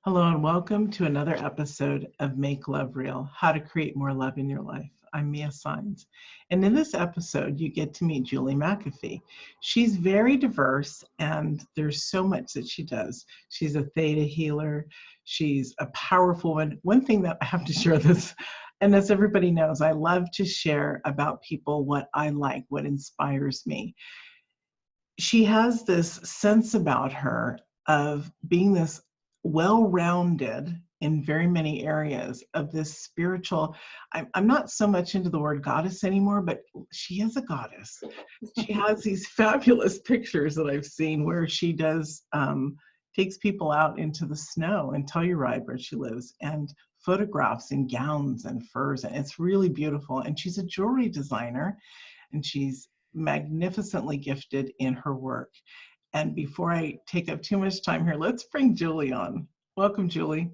Hello and welcome to another episode of Make Love Real, How to Create More Love in Your Life. I'm Mia Saenz. And in this episode, you get to meet Julie McAfee. She's very diverse and there's so much that she does. She's a theta healer. She's a powerful one. One thing that I have to share this, and as everybody knows, I love to share about people what I like, what inspires me. She has this sense about her of being this well-rounded in very many areas of this spiritual. I'm not so much into the word goddess anymore, but she is a goddess. She has these fabulous pictures that I've seen where she does takes people out into the snow in Telluride where she lives and photographs in gowns and furs, and it's really beautiful. And she's a jewelry designer, and she's magnificently gifted in her work. And before I take up too much time here, let's bring Julie on. Welcome, Julie.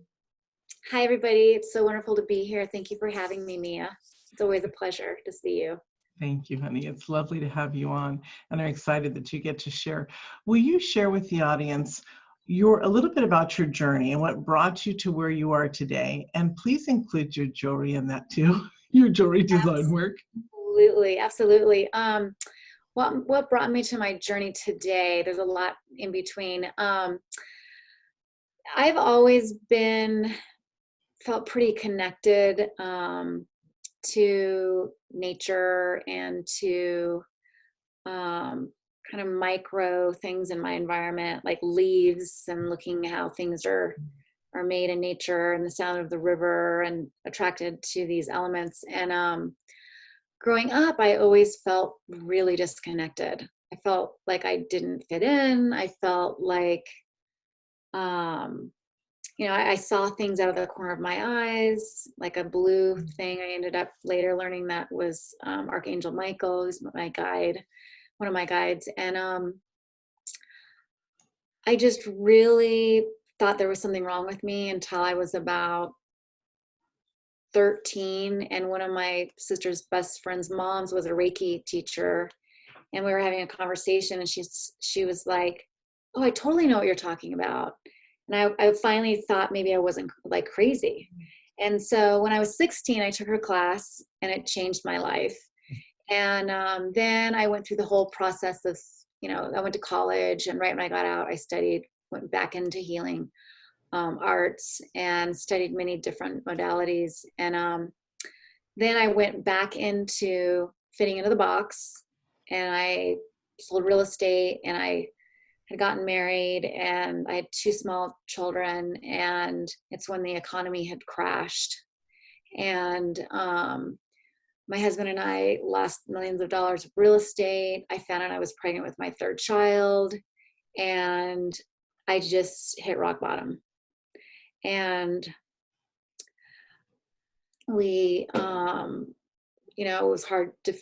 Hi, everybody. It's so wonderful to be here. Thank you for having me, Mia. It's always a pleasure to see you. Thank you, honey. It's lovely to have you on, and I'm excited that you get to share. Will you share with the audience a little bit about your journey and what brought you to where you are today? And please include your jewelry in that too, your jewelry design work. Absolutely, absolutely. What brought me to my journey today? There's a lot in between. I've always felt pretty connected to nature and to kind of micro things in my environment, like leaves, and looking how things are made in nature and the sound of the river, and attracted to these elements. And growing up, I always felt really disconnected. I felt like I didn't fit in. I felt like, I saw things out of the corner of my eyes, like a blue thing. I ended up later learning that was Archangel Michael, who's my guide, one of my guides. And I just really thought there was something wrong with me until I was about 13, and one of my sister's best friend's moms was a Reiki teacher, and we were having a conversation, and she was like, "Oh, I totally know what you're talking about." And I finally thought maybe I wasn't like crazy. And so when I was 16, I took her class, and it changed my life. And then I went through the whole process of, I went to college, and right when I got out, went back into healing arts and studied many different modalities. And then I went back into fitting into the box, and I sold real estate, and I had gotten married, and I had 2 small children, and it's when the economy had crashed. And my husband and I lost millions of dollars of real estate. I found out I was pregnant with my 3rd child, and I just hit rock bottom. And we, it was hard to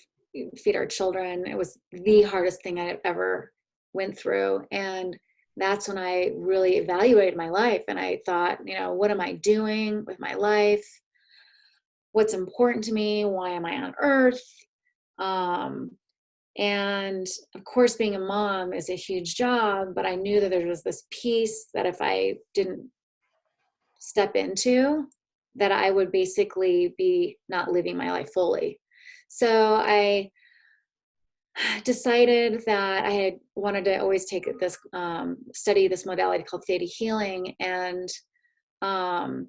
feed our children. It was the hardest thing I ever went through. And that's when I really evaluated my life. And I thought, what am I doing with my life? What's important to me? Why am I on earth? And of course, being a mom is a huge job, but I knew that there was this piece that if I didn't step into, that I would basically be not living my life fully. So I decided that I wanted to always take this, study this modality called theta healing. And one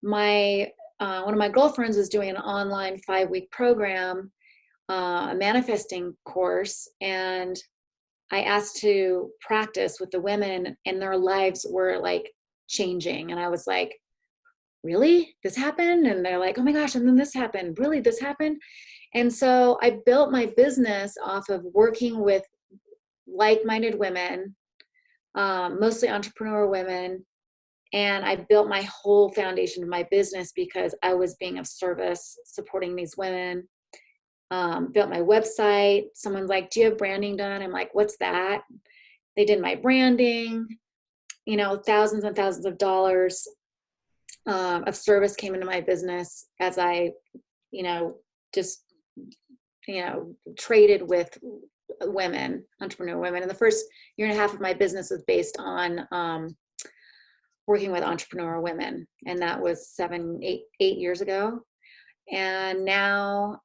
of my girlfriends was doing an online 5-week program, a manifesting course, and I asked to practice with the women, and their lives were like changing. And I was like, really? This happened? And they're like, oh my gosh, and then this happened. Really, this happened? And so I built my business off of working with like-minded women, mostly entrepreneur women. And I built my whole foundation of my business because I was being of service, supporting these women. Built my website. Someone's like, do you have branding done? I'm like, what's that? They did my branding. Thousands and thousands of dollars of service came into my business as I, just, traded with women, entrepreneur women. And the first 1.5 years of my business was based on working with entrepreneur women. And that was 8 years ago. And now,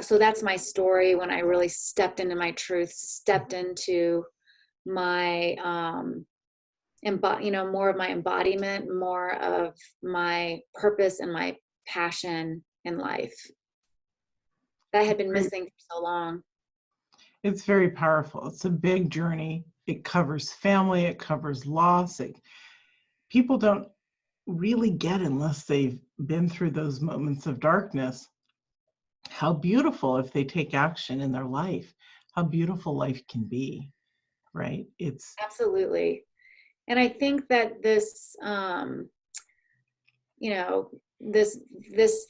so that's my story, when I really stepped into my truth, stepped into my, more of my embodiment, more of my purpose and my passion in life that I had been missing for so long. It's very powerful. It's a big journey. It covers family, it covers loss. People don't really get, unless they've been through those moments of darkness, how beautiful, if they take action in their life, how beautiful life can be, right? It's Absolutely. And I think that this, this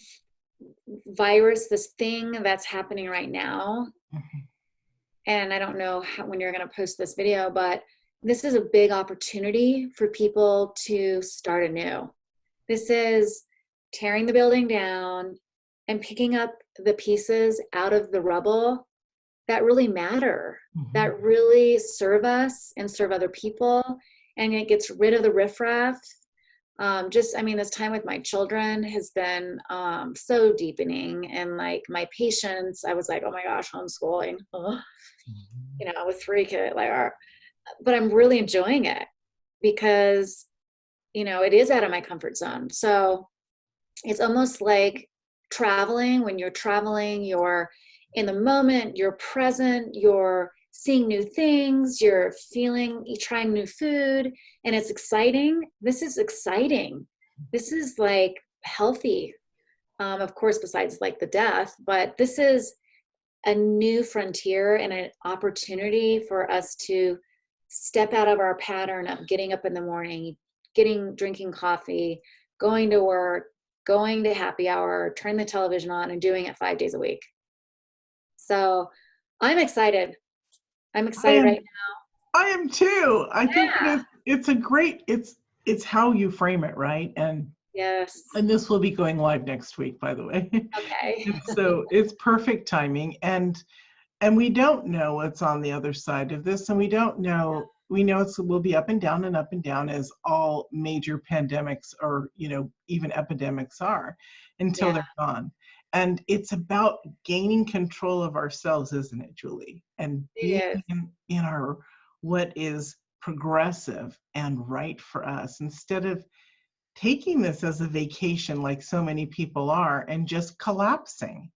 virus, this thing that's happening right now, and I don't know when you're going to post this video, but this is a big opportunity for people to start anew. This is tearing the building down and picking up the pieces out of the rubble that really matter, that really serve us and serve other people. And it gets rid of the riffraff. This time with my children has been so deepening. And like my patience, I was like, oh my gosh, homeschooling, with 3 kids, but I'm really enjoying it because, it is out of my comfort zone. So it's almost like traveling. When you're traveling, you're in the moment, you're present, you're seeing new things, you're trying new food, and it's exciting. This is exciting. This is like healthy. Of course, besides like the death, but this is a new frontier and an opportunity for us to step out of our pattern of getting up in the morning, drinking coffee, going to work, going to happy hour, turn the television on, and doing it 5 days a week. So I'm excited. I'm excited right now. I am too. I think it's how you frame it, right? And yes. And this will be going live next week, by the way. Okay. So it's perfect timing. And we don't know what's on the other side of this. And we don't know, we know will be up and down as all major pandemics or, even epidemics are, until they're gone. And it's about gaining control of ourselves, isn't it, Julie? And being in our, what is progressive and right for us, instead of taking this as a vacation like so many people are and just collapsing.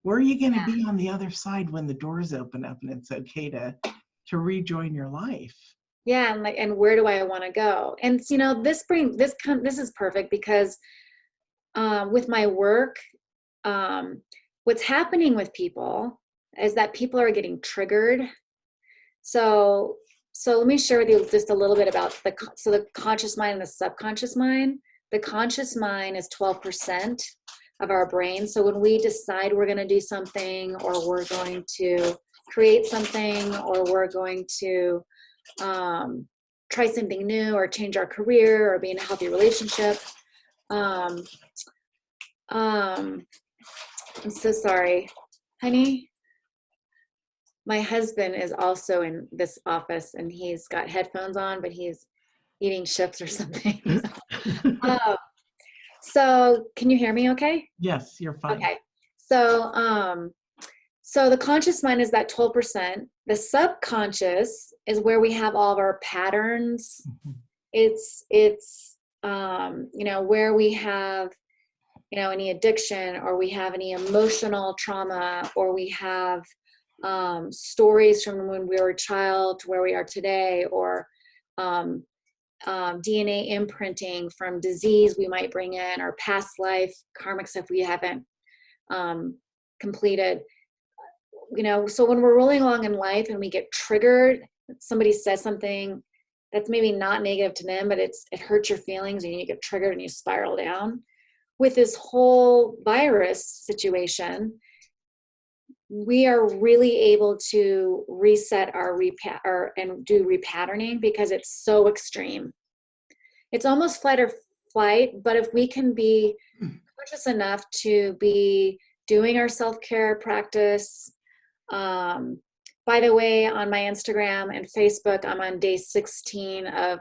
Where are you going to be on the other side when the doors open up and it's okay to rejoin your life? Yeah, and where do I want to go? And this is perfect because with my work, what's happening with people is that people are getting triggered. So let me share with you just a little bit about the conscious mind and the subconscious mind. The conscious mind is 12% of our brain. So when we decide we're going to do something, or we're going to create something, or we're going to try something new, or change our career, or be in a healthy relationship. I'm so sorry, honey. My husband is also in this office, and he's got headphones on, but he's eating chips or something. So can you hear me okay? Yes, you're fine. Okay. So the conscious mind is that 12%. The subconscious is where we have all of our patterns. It's where we have, any addiction, or we have any emotional trauma, or we have stories from when we were a child to where we are today, or DNA imprinting from disease we might bring in, or past life karmic stuff we haven't completed. So when we're rolling along in life and we get triggered, somebody says something that's maybe not negative to them, but it hurts your feelings, and you get triggered and you spiral down. With this whole virus situation, we are really able to reset and do repatterning, because it's so extreme. It's almost fight or flight, but if we can be conscious enough to be doing our self-care practice, by the way, on my Instagram and Facebook, I'm on day 16 of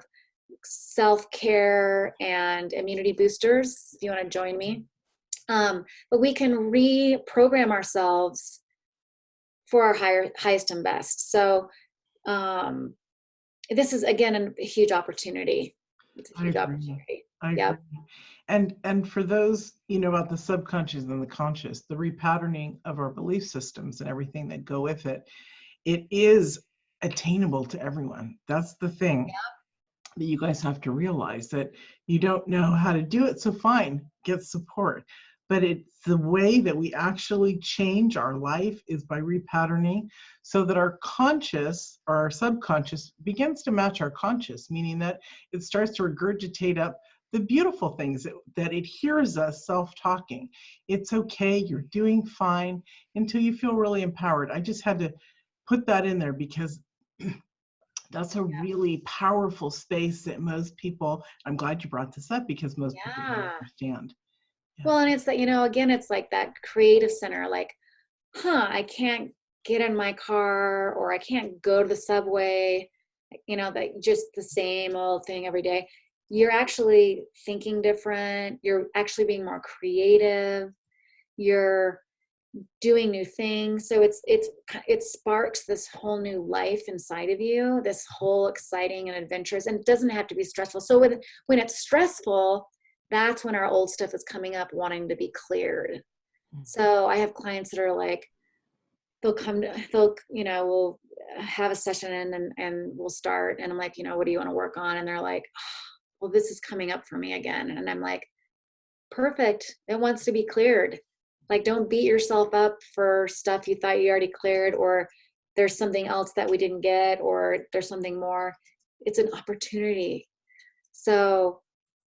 self-care and immunity boosters, if you want to join me. But we can reprogram ourselves for our highest and best. So this is, again, a huge opportunity. It's a huge opportunity. I agree. And for those, about the subconscious and the conscious, the repatterning of our belief systems and everything that go with it, it is attainable to everyone. That's the thing that you guys have to realize, that you don't know how to do it, so fine, get support. But it's the way that we actually change our life is by repatterning, so that our conscious or our subconscious begins to match our conscious, meaning that it starts to regurgitate up the beautiful things that it hears us self-talking. It's okay, you're doing fine, until you feel really empowered. I just had to put that in there because that's a really powerful space that most people, I'm glad you brought this up, because most people don't understand. Yeah. Well, and it's that, again, it's like that creative center, like, I can't get in my car, or I can't go to the subway, that just the same old thing every day. You're actually thinking different. You're actually being more creative. You're doing new things. So it sparks this whole new life inside of you, this whole exciting and adventurous, and it doesn't have to be stressful. So when it's stressful, that's when our old stuff is coming up, wanting to be cleared. So I have clients that are like, we'll have a session and we'll start, and I'm like, what do you want to work on? And they're like, well, this is coming up for me again. And I'm like, perfect. It wants to be cleared. Like, don't beat yourself up for stuff you thought you already cleared, or there's something else that we didn't get, or there's something more. It's an opportunity. So,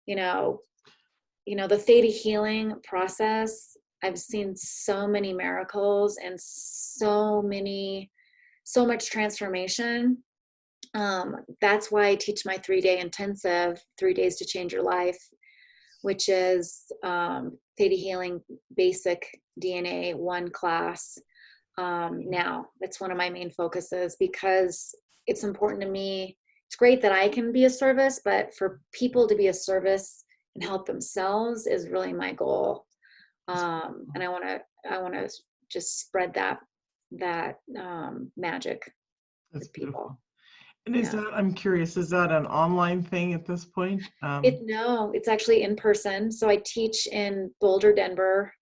the theta healing process, I've seen so many miracles and so much transformation. That's why I teach my 3-day intensive, 3 days to change your life, which is Theta Healing Basic DNA 1 class. Now, that's one of my main focuses, because it's important to me. It's great that I can be a service, but for people to be a service and help themselves is really my goal. And I want to just spread that magic. That's beautiful. And is that, I'm curious, is that an online thing at this point? No, it's actually in person. So I teach in Boulder, Denver,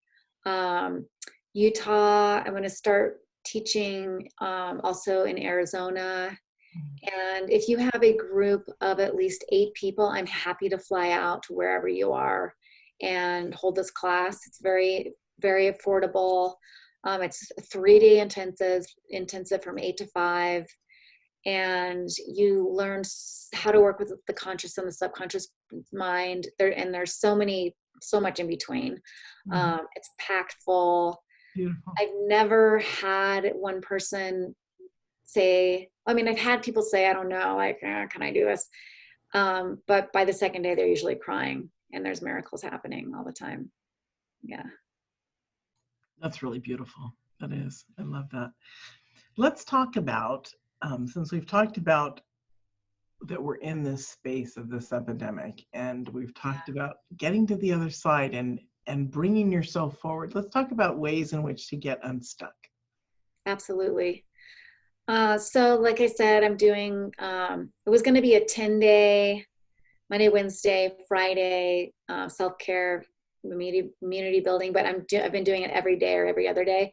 Utah. I'm going to start teaching also in Arizona. And if you have a group of at least 8 people, I'm happy to fly out to wherever you are and hold this class. It's very, very affordable. It's a 3-day intensive from 8 to 5. And you learn how to work with the conscious and the subconscious mind. There's so much in between. It's packed full. Beautiful. I've never had one person say, I've had people say, I don't know, like, can I do this? But by the second day, they're usually crying, and there's miracles happening all the time. Yeah. That's really beautiful. That is. I love that. Let's talk about, since we've talked about that we're in this space of this epidemic, and we've talked about getting to the other side and bringing yourself forward, let's talk about ways in which to get unstuck. Absolutely. So like I said, I'm doing, it was going to be a 10-day, Monday, Wednesday, Friday, self-care, immunity building, but I've been doing it every day or every other day.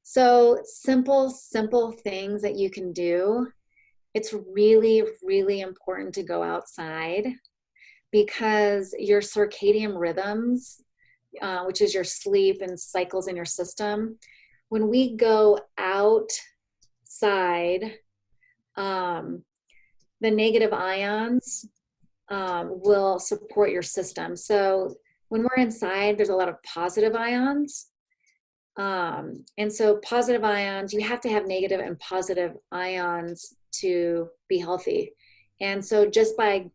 So simple things that you can do. It's really, really important to go outside, because your circadian rhythms, which is your sleep and cycles in your system, when we go outside, the negative ions will support your system. So when we're inside, there's a lot of positive ions. And so positive ions, you have to have negative and positive ions to be healthy. And so just by,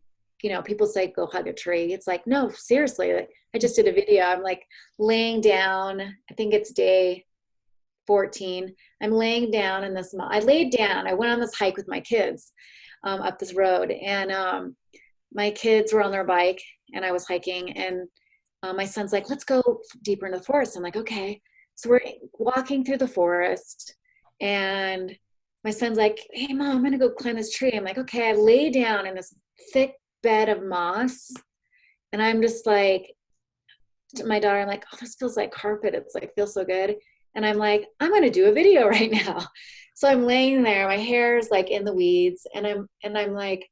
people say, go hug a tree. It's like, no, seriously, like, I just did a video. I'm like laying down, I think it's day 14. I'm laying down in this, I laid down, I went on this hike with my kids up this road, and my kids were on their bike and I was hiking, and my son's like, let's go deeper into the forest. I'm like, okay. So we're walking through the forest, and my son's like, hey mom, I'm going to go climb this tree. I'm like, okay. I lay down in this thick bed of moss, and I'm just like, to my daughter, I'm like, oh, this feels like carpet. It's like, feels so good. And I'm like, I'm going to do a video right now. So I'm laying there, my hair is like in the weeds, and I'm like,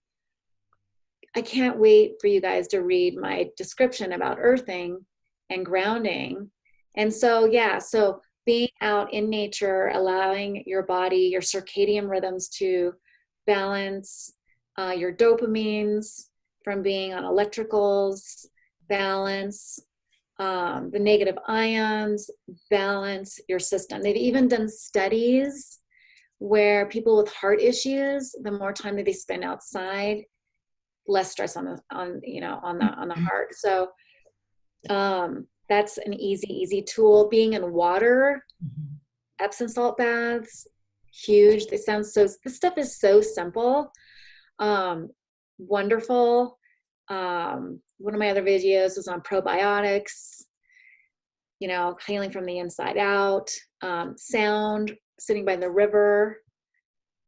I can't wait for you guys to read my description about earthing and grounding. And so, yeah, so being out in nature, allowing your body, your circadian rhythms to balance, your dopamines from being on electricals, balance, the negative ions, balance your system. They've even done studies where people with heart issues, the more time that they spend outside, less stress on the heart. So that's an easy tool. Being in water, Epsom salt baths, huge. This stuff is so simple, wonderful. One of my other videos was on probiotics, healing from the inside out, sound, sitting by the river,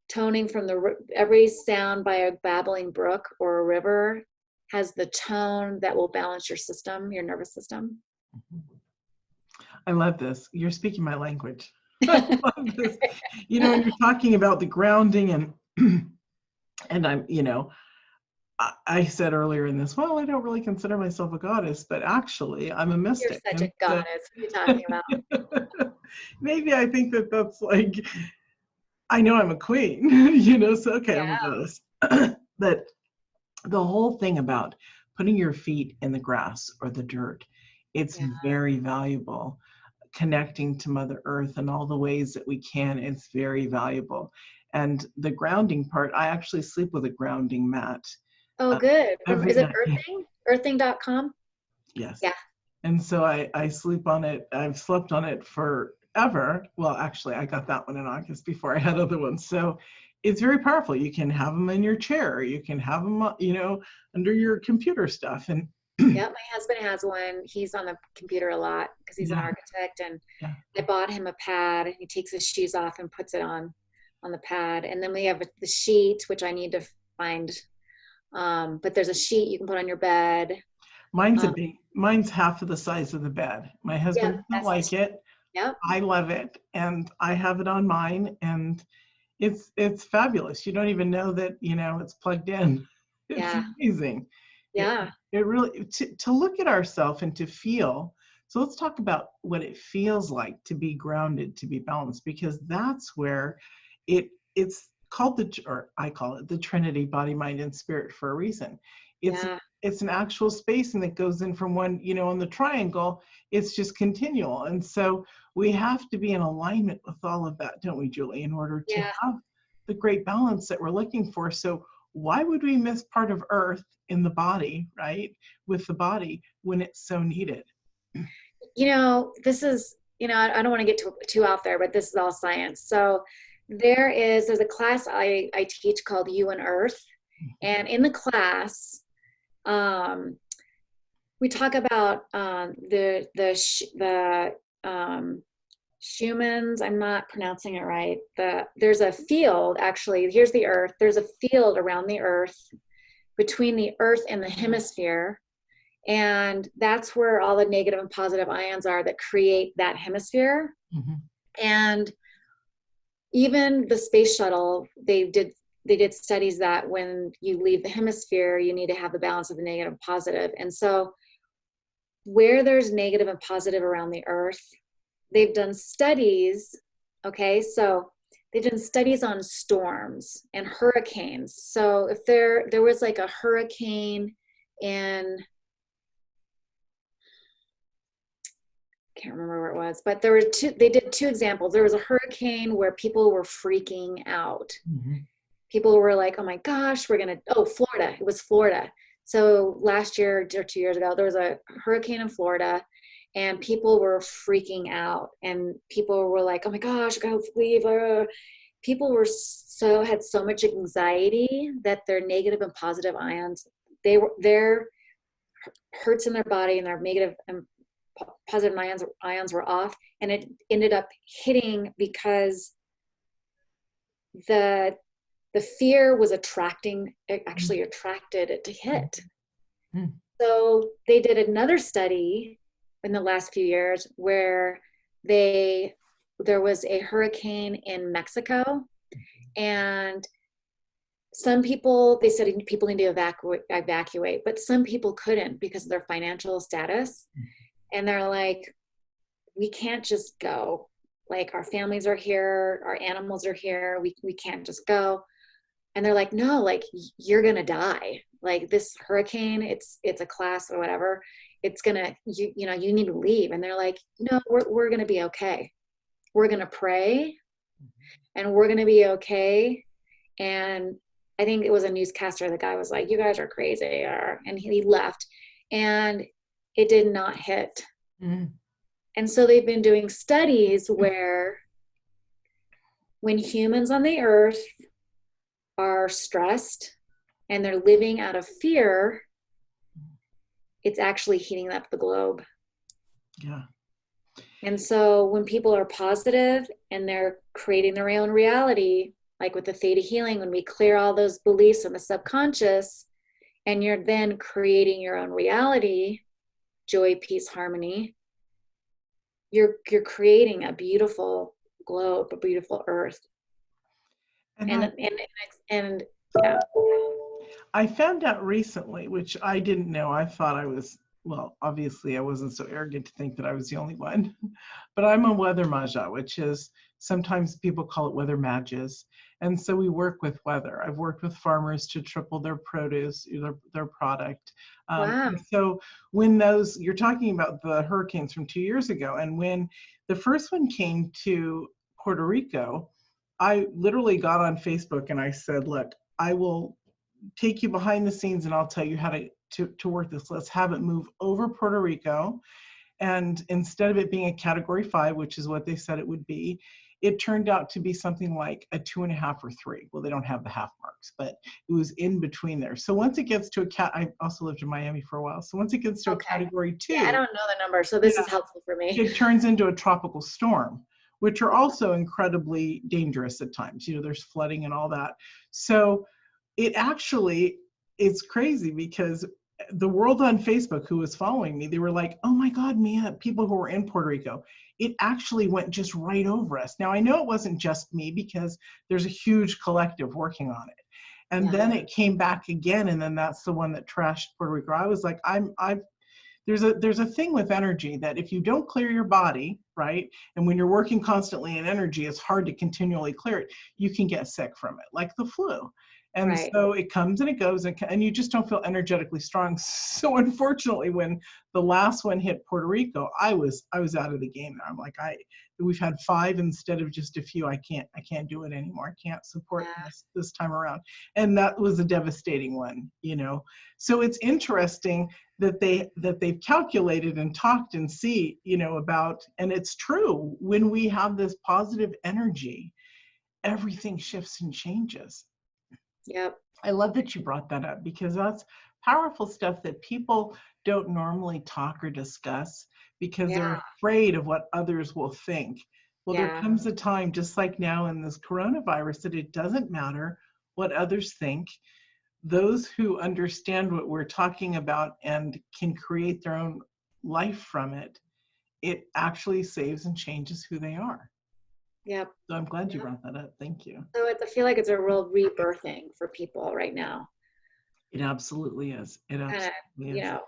toning from every sound by a babbling brook or a river has the tone that will balance your system, your nervous system. I love this. You're speaking my language. I love this. When you're talking about the grounding and I'm, I said earlier in this, well, I don't really consider myself a goddess, but actually I'm a mystic. You're such a goddess. What are you talking about? Maybe I think that's like, I know I'm a queen, so okay, yeah. I'm a goddess. But the whole thing about putting your feet in the grass or the dirt, it's very valuable. Connecting to Mother Earth in all the ways that we can, it's very valuable. And the grounding part, I actually sleep with a grounding mat. Oh, good. Is it night. Earthing? Earthing.com? Yes. Yeah. And so I sleep on it. I've slept on it forever. Well, actually, I got that one in August before I had other ones. So it's very powerful. You can have them in your chair. You can have them, under your computer stuff. And yeah, my husband has one. He's on the computer a lot because he's an architect. And I bought him a pad. He takes his shoes off and puts it on the pad. And then we have the sheet, which I need to find. But there's a sheet you can put on your bed. Mine's half of the size of the bed. My husband doesn't like it. Yep. I love it, and I have it on mine, and it's fabulous. You don't even know that it's plugged in. It's amazing. Yeah. It really to look at ourselves and to feel. So let's talk about what it feels like to be grounded, to be balanced, because that's where it's called I call it the Trinity, body, mind, and spirit for a reason. It's an actual space, and it goes in from one, on the triangle, it's just continual. And so we have to be in alignment with all of that, don't we, Julie, in order to have the great balance that we're looking for. So why would we miss part of Earth in the body, right, with the body when it's so needed? This is, I don't want to get too out there, but this is all science. So there's a class I teach called You and Earth. And in the class, we talk about the Schumann's, I'm not pronouncing it right. There's a field, actually, here's the Earth. There's a field around the Earth between the Earth and the hemisphere. And that's where all the negative and positive ions are that create that hemisphere. Mm-hmm. And even the space shuttle, they did studies that when you leave the hemisphere, you need to have the balance of the negative and positive. And so where there's negative and positive around the Earth, they've done studies, okay? So they've done studies on storms and hurricanes. So if there was like a hurricane in, I can't remember where it was, but they did two examples. There was a hurricane where people were freaking out. Mm-hmm. People were like, oh my gosh, Florida. It was Florida. So last year or 2 years ago, there was a hurricane in Florida, and people were freaking out, and people were like, oh my gosh, I gotta leave. People were had so much anxiety that their negative and positive ions, their hurts in their body and their negative and positive ions were off, and it ended up hitting because the fear was attracted it to hit. Mm-hmm. So they did another study in the last few years where there was a hurricane in Mexico, and some people, they said people need to evacuate, but some people couldn't because of their financial status. And they're like, we can't just go. Like, our families are here, our animals are here, we can't just go. And they're like, no, like, you're gonna die. Like, this hurricane, it's a class or whatever, it's gonna, you know, you need to leave. And they're like, no, we're gonna be okay. We're gonna pray and we're gonna be okay. And I think it was a newscaster, the guy was like, you guys are crazy, and he left, and it did not hit. Mm. And so they've been doing studies where when humans on the earth are stressed and they're living out of fear, it's actually heating up the globe. Yeah. And so when people are positive and they're creating their own reality, like with the theta healing, when we clear all those beliefs in the subconscious, and you're then creating your own reality, joy, peace, harmony, you're creating a beautiful globe, a beautiful earth. And yeah. I found out recently, which I didn't know. I thought I was, well, obviously I wasn't so arrogant to think that I was the only one, but I'm a weather maja, which is, sometimes people call it weather mages. And so we work with weather. I've worked with farmers to triple their produce, their product. Wow. And so when you're talking about the hurricanes from 2 years ago, and when the first one came to Puerto Rico, I literally got on Facebook and I said, look, I will take you behind the scenes and I'll tell you how to work this. Let's have it move over Puerto Rico. And instead of it being a category 5, which is what they said it would be, it turned out to be something like a 2.5 or 3. Well, they don't have the half marks, but it was in between there. So once it gets to I also lived in Miami for a while. So once it gets to a category 2, yeah, I don't know the number, so this is helpful for me. It turns into a tropical storm, which are also incredibly dangerous at times. You know, there's flooding and all that. So it actually, it's crazy because the world on Facebook who was following me, they were like, oh my God, Mia, people who were in Puerto Rico, it actually went just right over us. Now I know it wasn't just me because there's a huge collective working on it. And then it came back again, and then that's the one that trashed Puerto Rico. I was like, there's a thing with energy that if you don't clear your body, right, and when you're working constantly in energy, it's hard to continually clear it. You can get sick from it, like the flu. And so it comes and it goes, and you just don't feel energetically strong. So unfortunately, when the last one hit Puerto Rico, I was out of the game there. I'm like, we've had 5 instead of just a few. I can't do it anymore. I can't support this time around. And that was a devastating one, you know. So it's interesting that they've calculated and talked and see, you know, about, and it's true, when we have this positive energy, everything shifts and changes. Yep. I love that you brought that up because that's powerful stuff that people don't normally talk or discuss because they're afraid of what others will think. Well, there comes a time, just like now in this coronavirus, that it doesn't matter what others think. Those who understand what we're talking about and can create their own life from it, it actually saves and changes who they are. Yep. So I'm glad you brought that up. Thank you. So I feel like it's a real rebirthing for people right now. It absolutely is. It absolutely is. You know,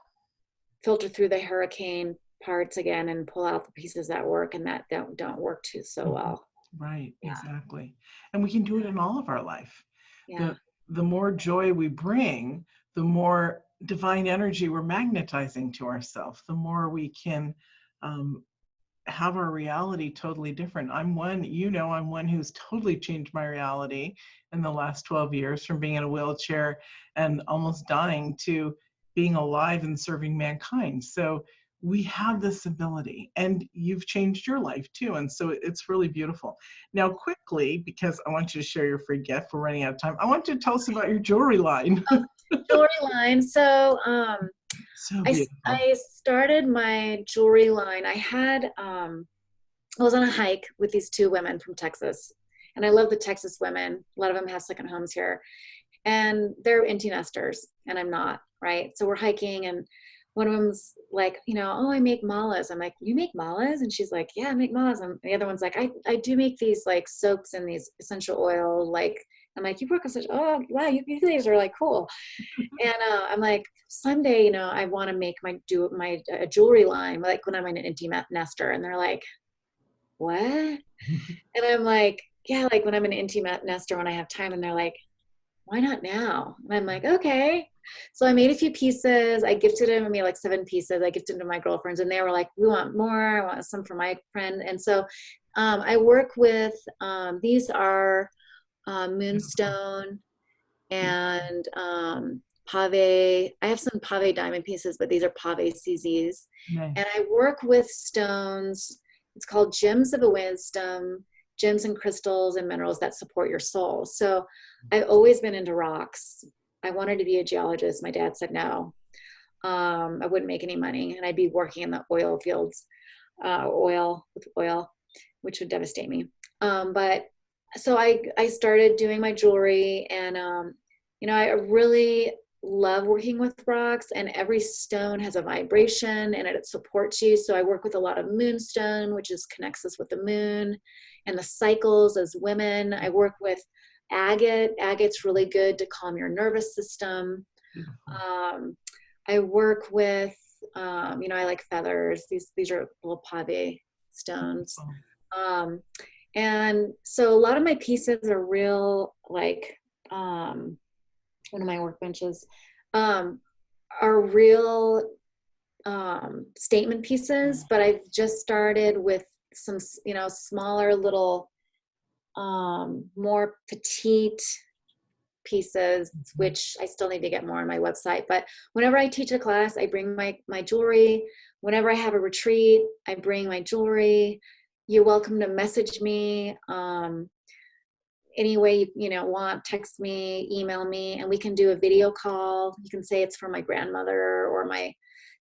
filter through the hurricane parts again and pull out the pieces that work and that don't work too so well. Right, exactly. And we can do it in all of our life. Yeah. The more joy we bring, the more divine energy we're magnetizing to ourselves, the more we can have our reality totally different. I'm one who's totally changed my reality in the last 12 years from being in a wheelchair and almost dying to being alive and serving mankind. So we have this ability, and you've changed your life too. And so it's really beautiful. Now, quickly, because I want you to share your free gift, we're running out of time. I want you to tell us about your jewelry line. Jewelry line. So So I, beautiful. I started my jewelry line. I was on a hike with these two women from Texas, and I love the Texas women. A lot of them have second homes here, and they're empty nesters, and I'm not, right? So we're hiking, and one of them's like, oh, I make malas. I'm like, you make malas? And she's like, yeah, I make malas. And the other one's like, I do make these like soaps and these essential oil, like, I'm like, you work with such, oh, wow, you these are like cool. And I'm like, someday, I want to make my jewelry line, like when I'm an empty nester. And they're like, what? And I'm like, yeah, like when I'm an empty nester, when I have time. And they're like, why not now? And I'm like, okay. So I made a few pieces. I gifted them. I made like 7 pieces. I gifted them to my girlfriends, and they were like, we want more. I want some for my friend. And so I work with, these are moonstone and pave. I have some pave diamond pieces, but these are pave CZs. Nice. And I work with stones. It's called gems of wisdom, gems and crystals and minerals that support your soul. So I've always been into rocks. I wanted to be a geologist. My dad said no. I wouldn't make any money, and I'd be working in the oil fields, oil, which would devastate me. But so I started doing my jewelry, and I really love working with rocks, and every stone has a vibration and it supports you. So I work with a lot of moonstone, which connects us with the moon and the cycles as women. I work with agate. Agate's really good to calm your nervous system. I work with, I like feathers. These are little pave stones. And so a lot of my pieces are real, like, one of my workbenches, are real statement pieces, but I've just started with some, smaller little, more petite pieces, which I still need to get more on my website. But whenever I teach a class, I bring my jewelry. Whenever I have a retreat, I bring my jewelry. You're welcome to message me. Any way you want, text me, email me, and we can do a video call. You can say it's for my grandmother or my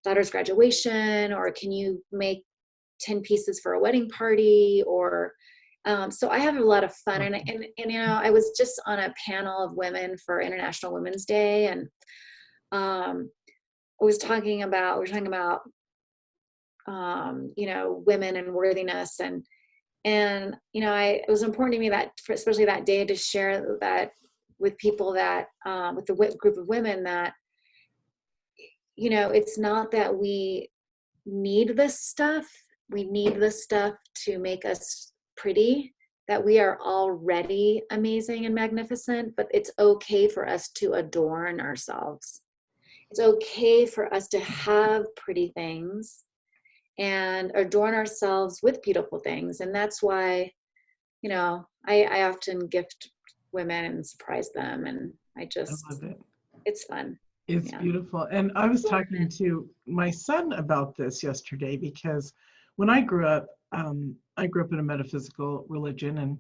daughter's graduation, or can you make 10 pieces for a wedding party? Or so I have a lot of fun. And I was just on a panel of women for International Women's Day, and we were talking about women and worthiness, and it was important to me that, especially that day, to share that with people, that with the group of women, that it's not that we need this stuff. We need this stuff to make us pretty, that we are already amazing and magnificent, but it's okay for us to adorn ourselves. It's okay for us to have pretty things and adorn ourselves with beautiful things. And that's why, I often gift women and surprise them. And I love it. it's fun. It's beautiful. And I was talking to my son about this yesterday, because when I grew up in a metaphysical religion, and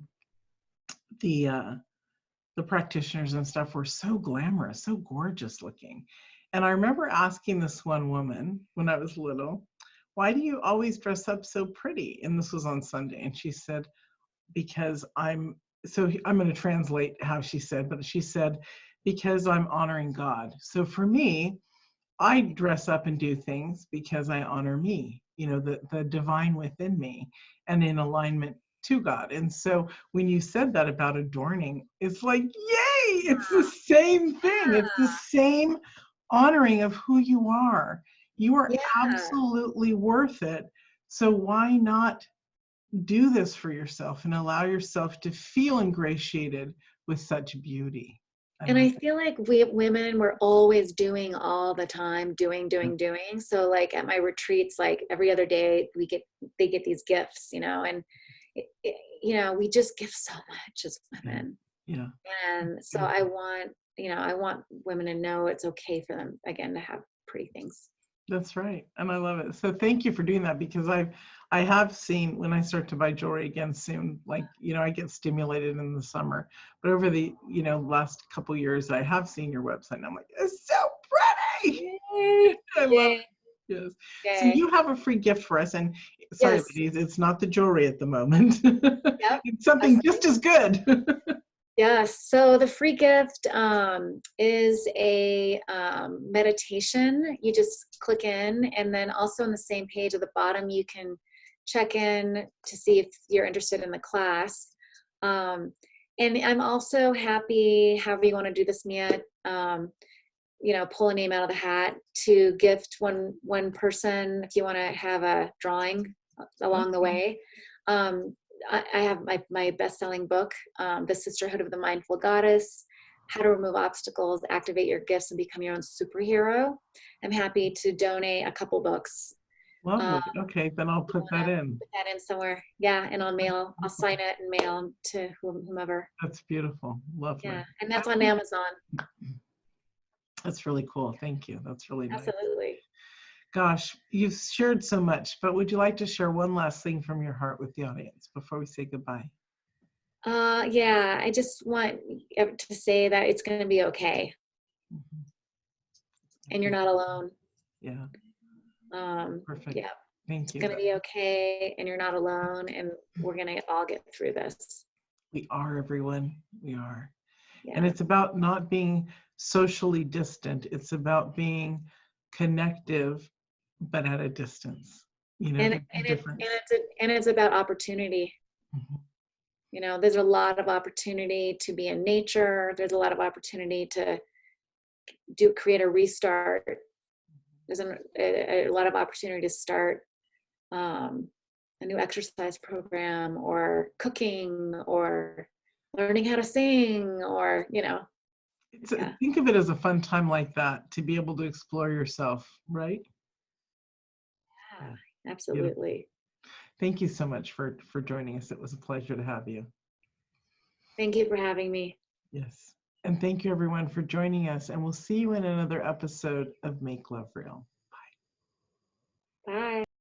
the practitioners and stuff were so glamorous, so gorgeous looking. And I remember asking this one woman when I was little, why do you always dress up so pretty? And this was on Sunday. And she said, because I'm going to translate how she said, but she said, because I'm honoring God. So for me, I dress up and do things because I honor me, the divine within me, and in alignment to God. And so when you said that about adorning, it's like, yay, it's the same thing. It's the same honoring of who you are. You are absolutely worth it. So why not do this for yourself and allow yourself to feel ingratiated with such beauty? And I feel like we women, we're always doing all the time, doing. So like at my retreats, like every other day they get these gifts, and we just give so much as women. Yeah. And so I want women to know it's okay for them, again, to have pretty things. That's right. And I love it. So thank you for doing that, because I have seen, when I start to buy jewelry again soon, like, I get stimulated in the summer, but over the, last couple years, I have seen your website and I'm like, it's so pretty. Yay. I love it. Yay. Yes. So Yay. you have a free gift for us, and sorry, Yes. ladies, it's not the jewelry at the moment. Yep. It's something just as good. Yes. So the free gift is a meditation. You just click in, and then also on the same page at the bottom, you can check in to see if you're interested in the class. And I'm also happy, however you want to do this, Mia, pull a name out of the hat to gift one person if you want to have a drawing along the way. I have my best-selling book, The Sisterhood of the Mindful Goddess, How to Remove Obstacles, Activate Your Gifts, and Become Your Own Superhero. I'm happy to donate a couple books. Lovely. Okay, then I'll put that in. Put that in somewhere. Yeah, and I'll sign it and mail them to whomever. That's beautiful. Lovely. Yeah, and that's on Amazon. That's really cool. Thank you. That's really nice. Absolutely. Gosh, you've shared so much, but would you like to share one last thing from your heart with the audience before we say goodbye? Yeah, I just want to say that it's going to be okay. Mm-hmm. And you're not alone. Yeah. Perfect. Yeah. Thank you. It's going to be okay, and you're not alone, and we're going to all get through this. We are, everyone. We are. Yeah. And it's about not being socially distant. It's about being connective, but at a distance. And it's about opportunity. Mm-hmm. There's a lot of opportunity to be in nature. There's a lot of opportunity to create a restart. There's a lot of opportunity to start a new exercise program, or cooking, or learning how to sing, or Think of it as a fun time like that, to be able to explore yourself, right? Yeah, absolutely. Beautiful. Thank you so much for joining us. It was a pleasure to have you. Thank you for having me. Yes. And thank you, everyone, for joining us. And we'll see you in another episode of Make Love Real. Bye. Bye.